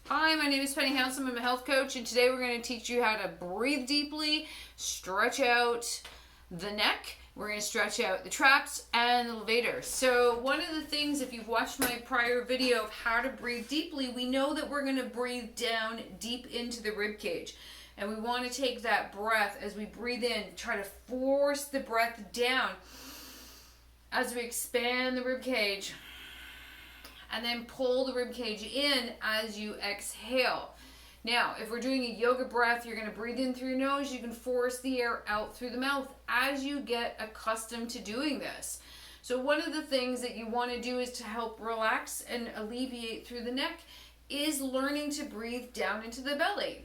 Hi, my name is Penny Hounsome. I'm a health coach, and today we're going to teach you how to breathe deeply, stretch out the neck. We're going to stretch out the traps and the levator. So one of the things, if you've watched my prior video of how to breathe deeply, we know that we're going to breathe down deep into the rib cage. And we want to take that breath as we breathe in, try to force the breath down as we expand the rib cage. And then pull the rib cage in as you exhale. Now, if we're doing a yoga breath, you're going to breathe in through your nose. You can force the air out through the mouth as you get accustomed to doing this. So one of the things that you want to do is to help relax and alleviate through the neck is learning to breathe down into the belly.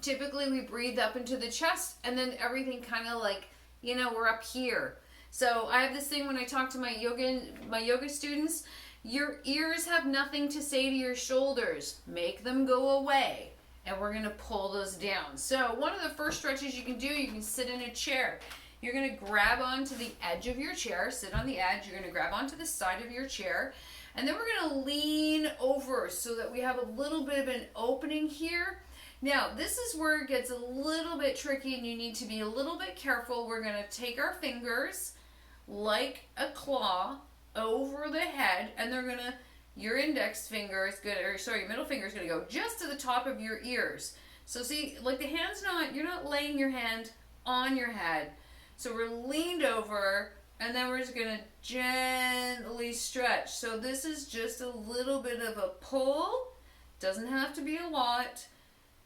Typically, we breathe up into the chest, and then everything kind of like, we're up here. So I have this thing when I talk to my yoga students. Your ears have nothing to say to your shoulders. Make them go away. And we're going to pull those down. So one of the first stretches you can do, you can sit in a chair. You're going to grab onto the edge of your chair. Sit on the edge. You're going to grab onto the side of your chair. And then we're going to lean over so that we have a little bit of an opening here. Now, this is where it gets a little bit tricky and you need to be a little bit careful. We're going to take our fingers like a claw over the head, and they're gonna, your index finger is gonna, your middle finger is gonna go just to the top of your ears. So see, like the hand's not, you're not laying your hand on your head. So we're leaned over, and then we're just gonna gently stretch. So this is just a little bit of a pull, doesn't have to be a lot,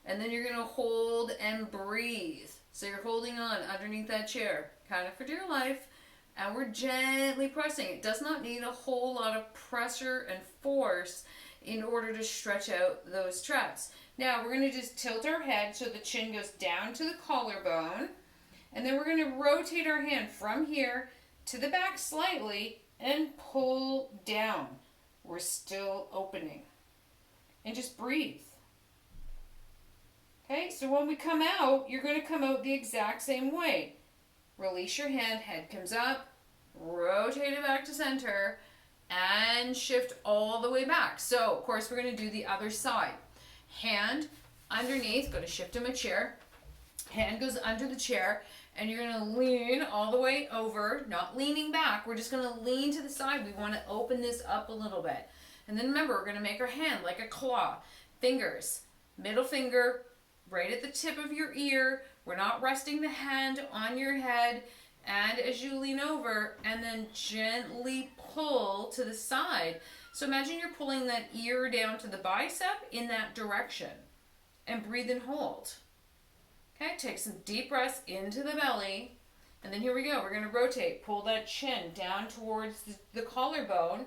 and then you're gonna hold and breathe. So you're holding on underneath that chair, kind of for dear life. And we're gently pressing. It does not need a whole lot of pressure and force in order to stretch out those traps. Now we're going to just tilt our head so the chin goes down to the collarbone. And then we're going to rotate our hand from here to the back slightly and pull down. We're still opening. And just breathe. Okay, so when we come out, you're going to come out the exact same way. Release your hand, head comes up, rotate it back to center, and shift all the way back. So, of course, we're going to do the other side. Hand underneath, going to shift to my chair. Hand goes under the chair, and you're going to lean all the way over, not leaning back. We're just going to lean to the side. We want to open this up a little bit. And then remember, we're going to make our hand like a claw. Fingers, middle finger, right at the tip of your ear. We're not resting the hand on your head, and as you lean over, and then gently pull to the side. So imagine you're pulling that ear down to the bicep in that direction, and breathe and hold. Okay, take some deep breaths into the belly, and then here we go. We're going to rotate, pull that chin down towards the collarbone,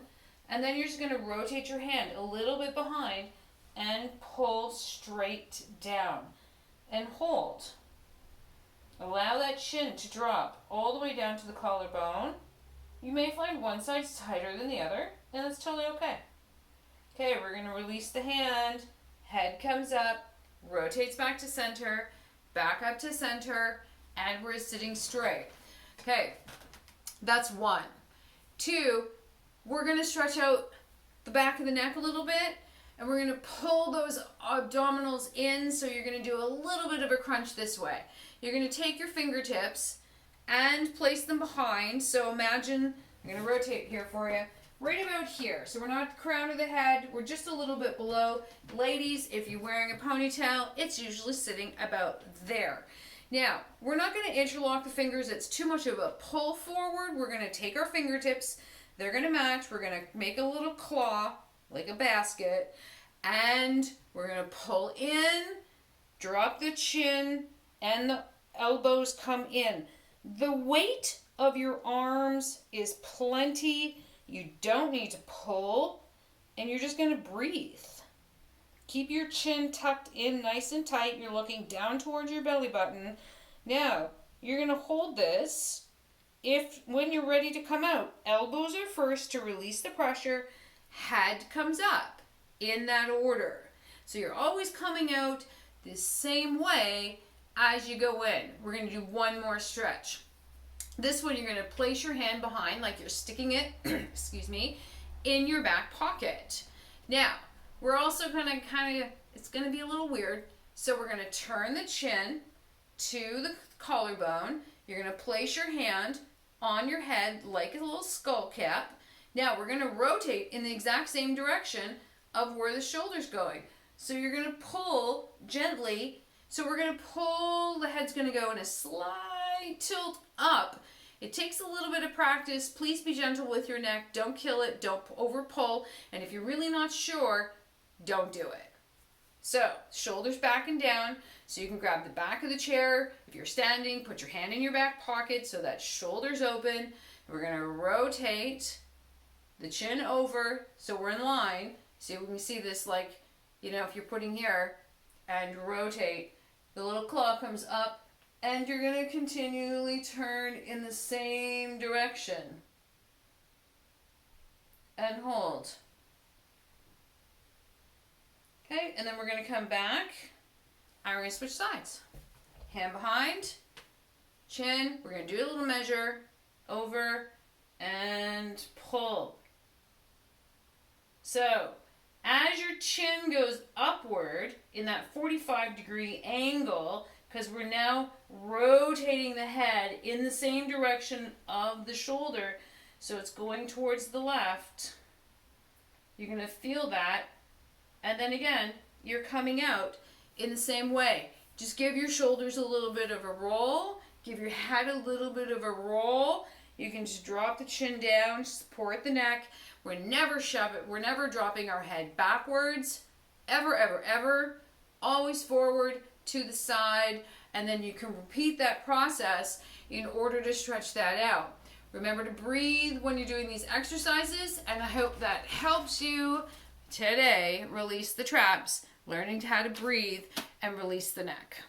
and then you're just going to rotate your hand a little bit behind and pull straight down and hold. Allow that chin to drop all the way down to the collarbone. You may find one side's tighter than the other, and that's totally okay. Okay, we're going to release the hand. Head comes up, rotates back to center, back up to center, and we're sitting straight. Okay, that's 1. 2, we're going to stretch out the back of the neck a little bit, and we're going to pull those abdominals in, so you're going to do a little bit of a crunch this way. You're going to take your fingertips and place them behind. So imagine, I'm going to rotate here for you, right about here. So we're not crown of the head, we're just a little bit below. Ladies, if you're wearing a ponytail, it's usually sitting about there. Now, we're not going to interlock the fingers. It's too much of a pull forward. We're going to take our fingertips. They're going to match. We're going to make a little claw, like a basket. And we're going to pull in, drop the chin, and the elbows come in. The weight of your arms is plenty. You don't need to pull, and you're just going to breathe. Keep your chin tucked in nice and tight. You're looking down towards your belly button. Now, you're going to hold this. When you're ready to come out, elbows are first to release the pressure. Head comes up in that order. So you're always coming out the same way as you go in. We're going to do one more stretch. This one, you're going to place your hand behind like you're sticking it, excuse me, in your back pocket. Now, We're also going to it's going to be a little weird. So we're going to turn the chin to the collarbone. You're going to place your hand on your head like a little skull cap. Now we're going to rotate in the exact same direction of where the shoulder's going. So you're going to pull gently. So we're going to pull, the head's going to go in a slight tilt up. It takes a little bit of practice. Please be gentle with your neck. Don't kill it. Don't over pull. And if you're really not sure, don't do it. So shoulders back and down. So you can grab the back of the chair. If you're standing, put your hand in your back pocket so that shoulder's open. We're going to rotate the chin over so we're in line. See, we can see this like, you know, if you're putting here and rotate, the little claw comes up. And you're going to continually turn in the same direction. And hold. Okay, and then we're going to come back. And we're going to switch sides. Hand behind, chin. We're going to do a little measure. Over and pull. So, as your chin goes upward in that 45-degree angle, because we're now rotating the head in the same direction of the shoulder, so it's going towards the left. You're going to feel that, and then again, you're coming out in the same way. Just give your shoulders a little bit of a roll, give your head a little bit of a roll. You can just drop the chin down, support the neck. We're never we're never dropping our head backwards, ever, ever, ever. Always forward, to the side, and then you can repeat that process in order to stretch that out. Remember to breathe when you're doing these exercises, and I hope that helps you today release the traps, learning how to breathe and release the neck.